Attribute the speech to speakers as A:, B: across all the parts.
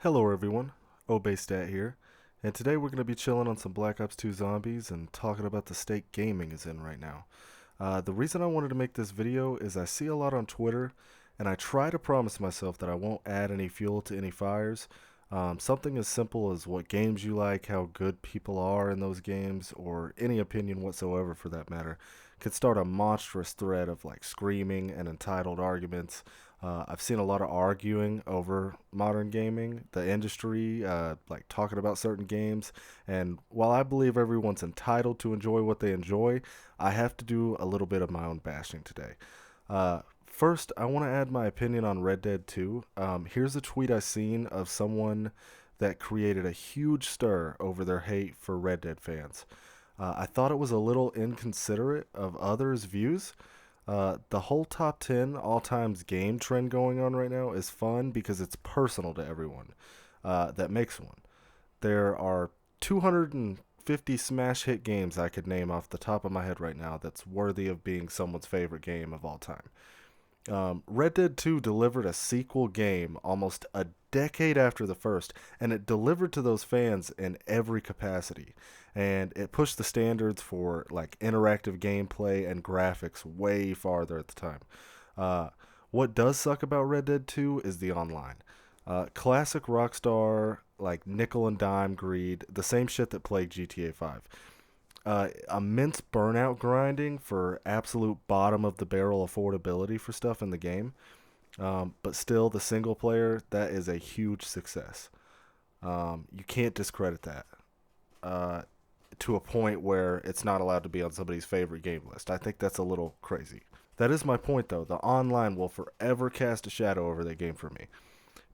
A: Hello everyone, Obaystat here, and today we're going to be chilling on some Black Ops 2 Zombies and talking about the state gaming is in right now. The reason I wanted to make this video is I see a lot on Twitter, and I try to promise myself that I won't add any fuel to any fires. Something as simple as what games you like, how good people are in those games, or any opinion whatsoever for that matter, could start a monstrous thread of like screaming and entitled arguments. I've seen a lot of arguing over modern gaming, the industry, like talking about certain games. And while I believe everyone's entitled to enjoy what they enjoy, I have to do a little bit of my own bashing today. First, I want to add my opinion on Red Dead 2. Here's a tweet I seen of someone that created a huge stir over their hate for Red Dead fans. I thought it was a little inconsiderate of others' views. The whole top 10 all times game trend going on right now is fun because it's personal to everyone that makes one. There are 250 smash hit games I could name off the top of my head right now that's worthy of being someone's favorite game of all time. Red Dead 2 delivered a sequel game almost a decade after the first, and it delivered to those fans in every capacity. And it pushed the standards for like interactive gameplay and graphics way farther at the time. What does suck about Red Dead 2 is the online. Classic Rockstar, like nickel and dime greed, the same shit that plagued GTA 5. Immense burnout grinding for absolute bottom of the barrel affordability for stuff in the game. But still, the single player, that is a huge success. You can't discredit that to a point where it's not allowed to be on somebody's favorite game list. I think that's a little crazy. That is my point, though. The online will forever cast a shadow over that game for me.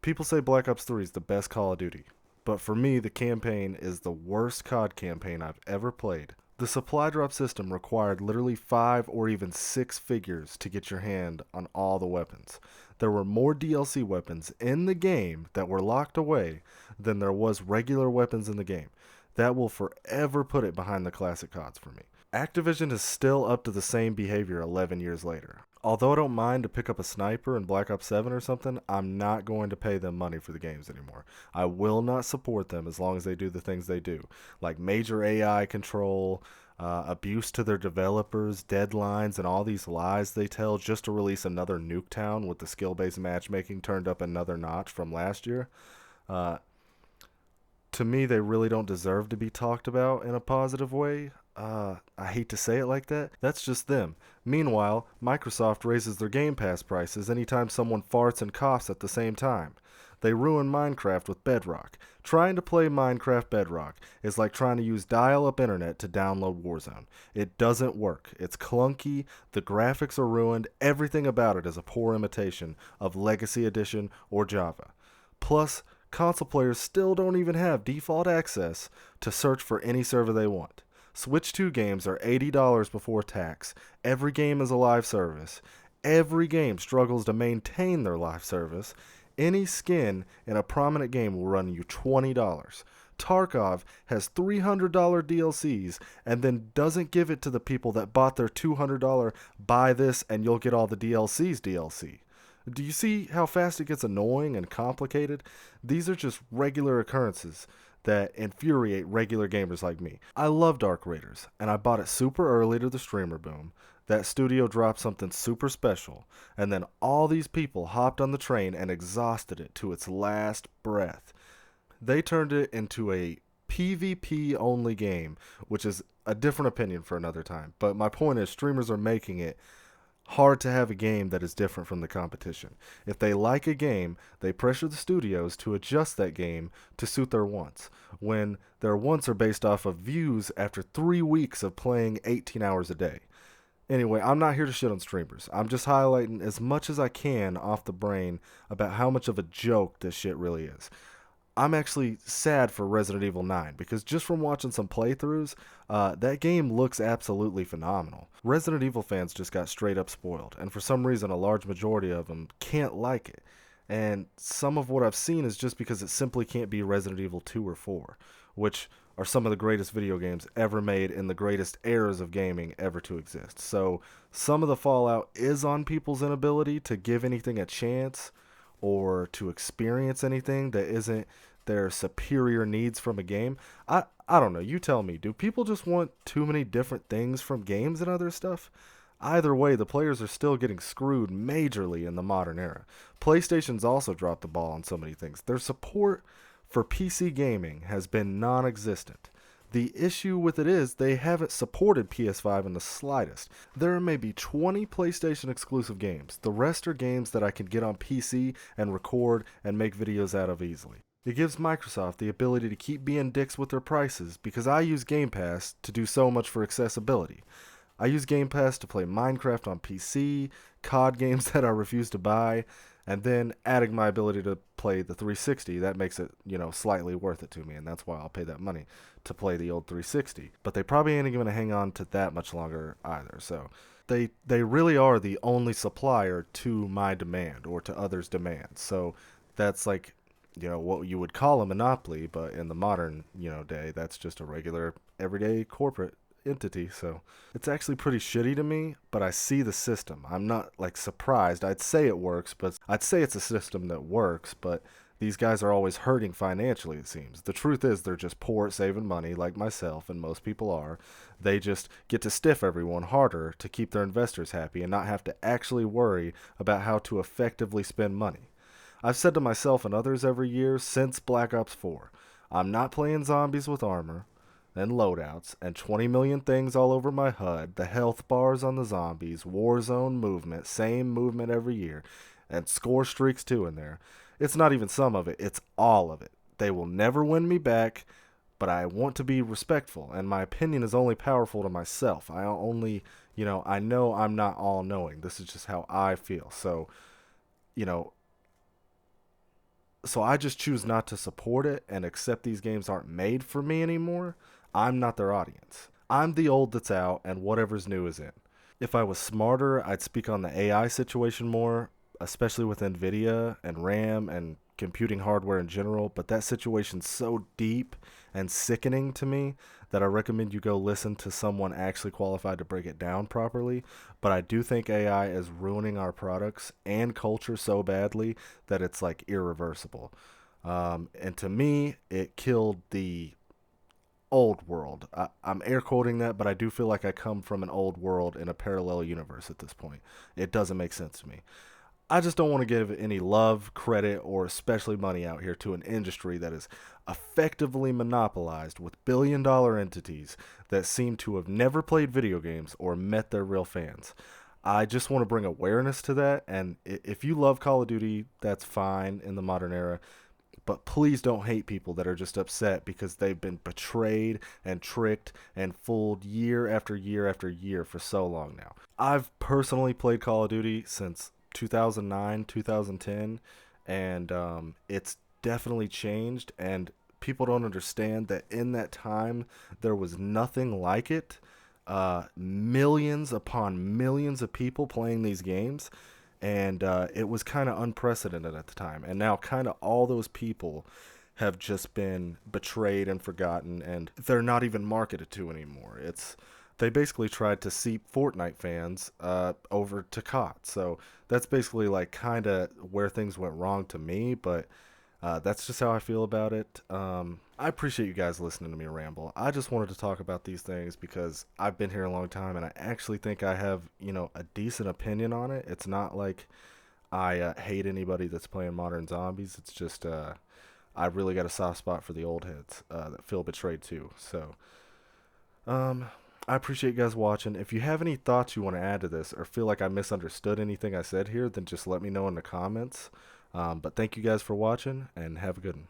A: People say Black Ops 3 is the best Call of Duty, but for me, the campaign is the worst COD campaign I've ever played. The supply drop system required literally 5 or even 6 figures to get your hand on all the weapons. There were more DLC weapons in the game that were locked away than there was regular weapons in the game. That will forever put it behind the classic CODs for me. Activision is still up to the same behavior 11 years later. Although I don't mind to pick up a sniper in Black Ops 7 or something, I'm not going to pay them money for the games anymore. I will not support them as long as they do the things they do, like major AI control, abuse to their developers, deadlines, and all these lies they tell just to release another Nuketown with the skill-based matchmaking turned up another notch from last year. Uh, to me, they really don't deserve to be talked about in a positive way. I hate to say it like that. That's just them. Meanwhile, Microsoft raises their Game Pass prices anytime someone farts and coughs at the same time. They ruin Minecraft with Bedrock. Trying to play Minecraft Bedrock is like trying to use dial-up internet to download Warzone. It doesn't work. It's clunky, the graphics are ruined, everything about it is a poor imitation of Legacy Edition or Java. Plus, console players still don't even have default access to search for any server they want. Switch 2 games are $80 before tax. Every game is a live service. Every game struggles to maintain their live service. Any skin in a prominent game will run you $20. Tarkov has $300 DLCs and then doesn't give it to the people that bought their $200 buy this and you'll get all the DLCs DLC. Do you see how fast it gets annoying and complicated? These are just regular occurrences that infuriate regular gamers like me. I love Dark Raiders, and I bought it super early to the streamer boom. That studio dropped something super special, and then all these people hopped on the train and exhausted it to its last breath. They turned it into a PvP only game, which is a different opinion for another time. But my point is, streamers are making it hard to have a game that is different from the competition. If they like a game, they pressure the studios to adjust that game to suit their wants, when their wants are based off of views after 3 weeks of playing 18 hours a day. Anyway, I'm not here to shit on streamers. I'm just highlighting as much as I can off the brain about how much of a joke this shit really is. I'm actually sad for Resident Evil 9 because just from watching some playthroughs, that game looks absolutely phenomenal. Resident Evil fans just got straight up spoiled, and for some reason a large majority of them can't like it. And some of what I've seen is just because it simply can't be Resident Evil 2 or 4, which are some of the greatest video games ever made in the greatest eras of gaming ever to exist. So some of the fallout is on people's inability to give anything a chance or to experience anything that isn't their superior needs from a game. I don't know. You tell me. Do people just want too many different things from games and other stuff? Either way, the players are still getting screwed majorly in the modern era. PlayStation's also dropped the ball on so many things. Their support for PC gaming has been non existent. The issue with it is they haven't supported PS5 in the slightest. There are maybe 20 PlayStation exclusive games. The rest are games that I can get on PC and record and make videos out of easily. It gives Microsoft the ability to keep being dicks with their prices because I use Game Pass to do so much for accessibility. I use Game Pass to play Minecraft on PC, COD games that I refuse to buy, and then adding my ability to play the 360, that makes it, slightly worth it to me, and that's why I'll pay that money to play the old 360. But they probably ain't going to hang on to that much longer either, so they really are the only supplier to my demand or to others' demand. So that's like, what you would call a monopoly, but in the modern, day, that's just a regular, everyday corporate entity. So it's actually pretty shitty to me, but I see the system. I'm not like surprised. I'd say it works, but I'd say it's a system that works, but these guys are always hurting financially, it seems. The truth is they're just poor at saving money like myself and most people are. They just get to stiff everyone harder to keep their investors happy and not have to actually worry about how to effectively spend money. I've said to myself and others every year since Black Ops 4, I'm not playing zombies with armor and loadouts, and 20 million things all over my HUD, the health bars on the zombies, Warzone movement, same movement every year, and score streaks too in there. It's not even some of it, it's all of it. They will never win me back, but I want to be respectful, and my opinion is only powerful to myself. I only, I know I'm not all-knowing. This is just how I feel. So, you know, so I just choose not to support it and accept these games aren't made for me anymore. I'm not their audience. I'm the old that's out and whatever's new is in. If I was smarter, I'd speak on the AI situation more, especially with Nvidia and RAM and computing hardware in general, but that situation's so deep and sickening to me that I recommend you go listen to someone actually qualified to break it down properly. But I do think AI is ruining our products and culture so badly that it's like irreversible. And to me, it killed the old world. I'm air quoting that, but I do feel like I come from an old world in a parallel universe at this point. It doesn't make sense to me. I just don't want to give any love, credit, or especially money out here to an industry that is effectively monopolized with billion-dollar entities that seem to have never played video games or met their real fans. I just want to bring awareness to that, and if you love Call of Duty, that's fine in the modern era. But please don't hate people that are just upset because they've been betrayed and tricked and fooled year after year after year for so long now. I've personally played Call of Duty since 2009, 2010, and it's definitely changed. And people don't understand that in that time, there was nothing like it. Millions upon millions of people playing these games, and it was kind of unprecedented at the time. And now kind of all those people have just been betrayed and forgotten, and they're not even marketed to anymore. They basically tried to seep Fortnite fans over to COD. So that's basically like kind of where things went wrong to me, but that's just how I feel about it. I appreciate you guys listening to me ramble. I just wanted to talk about these things because I've been here a long time and I actually think I have, a decent opinion on it. It's not like I hate anybody that's playing Modern Zombies. It's just I really got a soft spot for the old heads that feel betrayed too. So I appreciate you guys watching. If you have any thoughts you want to add to this or feel like I misunderstood anything I said here, then just let me know in the comments. But thank you guys for watching and have a good one.